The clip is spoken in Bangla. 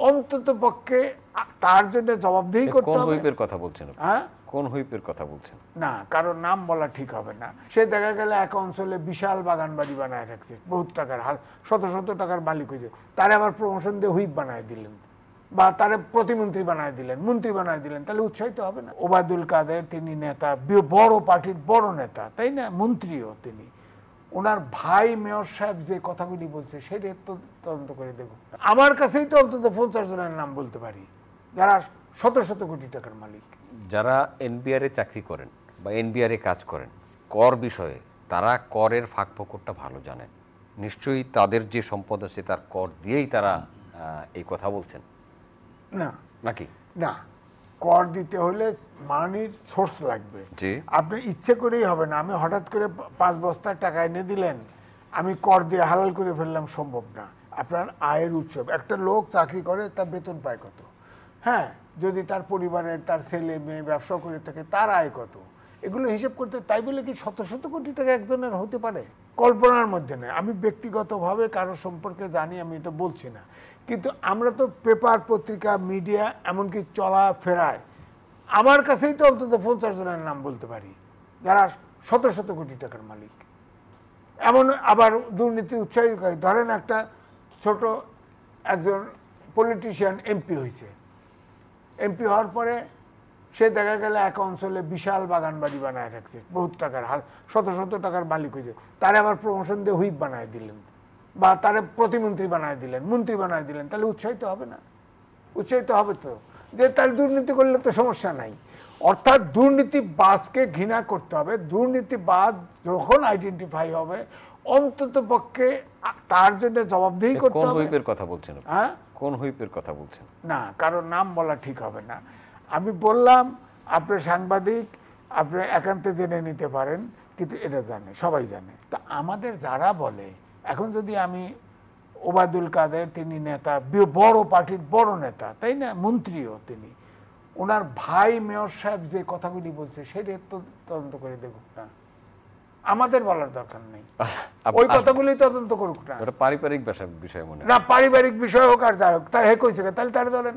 অন্তত পক্ষে তার জন্য জবাবদিহি করতে হবে। কোন হুইপের কথা বলছেন? হ্যাঁ, কোন হুইপের কথা বলছেন? না, কারোর নাম বলা ঠিক হবে না। সে দেখা গেলে এক অঞ্চলে বিশাল বাগান বাড়ি বানায় রাখছে, বহুত টাকার, শত শত টাকার মালিক হয়েছে, তারে আবার প্রমোশন দিয়ে হুইপ বানায় দিলেন বা তারে প্রতিমন্ত্রী বানায় দিলেন, মন্ত্রী বানায় দিলেন, তাহলে উৎসাহিত হবে না? ওবায়দুল কাদের তিনি নেতা, বড় পার্টির বড় নেতা, তাই না, মন্ত্রীও তিনি। ওনার ভাই মেয়র সাহেব যে কথাগুলি বলছে সেটা তো তদন্ত করে দেখুন। আমার কাছেই তো অন্তত 50 জনের নাম বলতে পারি যারা শত শত কোটি টাকার মালিক। যারা এনবিআর এ চাকরি করেন বা এনবিআর এ কাজ করেন কর বিষয়ে, তারা করের ফাঁক ফোকরটা ভালো জানেন। নিশ্চয়ই তাদের যে সম্পদ আছে তার কর দিয়েই তারা এই কথা বলছেন না নাকি? না, কর দিতে হলে মানির সোর্স লাগবে। আপনি ইচ্ছে করেই হবে না। আমি হঠাৎ করে 5 বস্তা টাকা এনে দিলেন, আমি কর দিয়ে হালাল করে ফেললাম, সম্ভব না। আপনার আয়ের উৎস, একটা লোক চাকরি করে, তার বেতন পায় কত, হ্যাঁ, যদি তার পরিবারের, তার ছেলে মেয়ে ব্যবসা করে থাকে, তার আয় কত, এগুলো হিসেব করতে, তাই বলে কি শত শত কোটি টাকা একজনের হতে পারে? কল্পনার মধ্যে নেই। আমি ব্যক্তিগতভাবে কারো সম্পর্কে জানি, আমি এটা বলছি না, কিন্তু আমরা তো পেপার, পত্রিকা, মিডিয়া, এমনকি চলাফেরায় আমার কাছেই তো অন্তত 50 জনের নাম বলতে পারি যারা শত শত কোটি টাকার মালিক। এমন আবার দুর্নীতি উৎসাহী, ধরেন একটা ছোট একজন পলিটিশিয়ান এমপি হয়েছে, এমপি হওয়ার পরে সে দেখা গেলে এক অঞ্চলে বিশাল বাগান বাড়ি বানায় রাখছে, বহুত টাকার, শত শত টাকার মালিক হয়েছে, তারে আবার প্রমোশন দিয়ে হুইপ বানায় দিলেন বা তারে প্রতিমন্ত্রী বানায় দিলেন, মন্ত্রী বানায় দিলেন, তাহলে উৎসাহিত হবে না? উৎসাহিত হবে তো, যে তাহলে দুর্নীতি করলে তো সমস্যা নাই। অর্থাৎ দুর্নীতিবাজকে ঘৃণা করতে হবে। দুর্নীতিবাজ যখন আইডেন্টিফাই হবে, অন্তত পক্ষে তার জন্য জবাবদিহি করতে হবে। কোন হুইপের কথা বলছেন? হ্যাঁ, কোন হুইপের কথা বলছেন? না, কারোর নাম বলা ঠিক হবে না। আমি বললাম, আপনি সাংবাদিক, আপনি একান্তে জেনে নিতে পারেন, কিন্তু এটা জানে, সবাই জানে। তা আমাদের যারা বলে, এখন যদি আমি ওবায়দুল কাদের তিনি নেতা, বড় পার্টির বড় নেতা, তাই না, মন্ত্রীও তিনি, ওনার ভাই মেয়র সাহেব যে কথাগুলি বলছে সেটা তো তদন্ত করে দেখুক না, আমাদের বলার দরকার নেই, ওই কথাগুলি তদন্ত করুক না। পারিবারিক বিষয় মনে না, পারিবারিক বিষয় হোক আর যাই হোক, তাই হে কইছে, তাহলে তারা ধরেন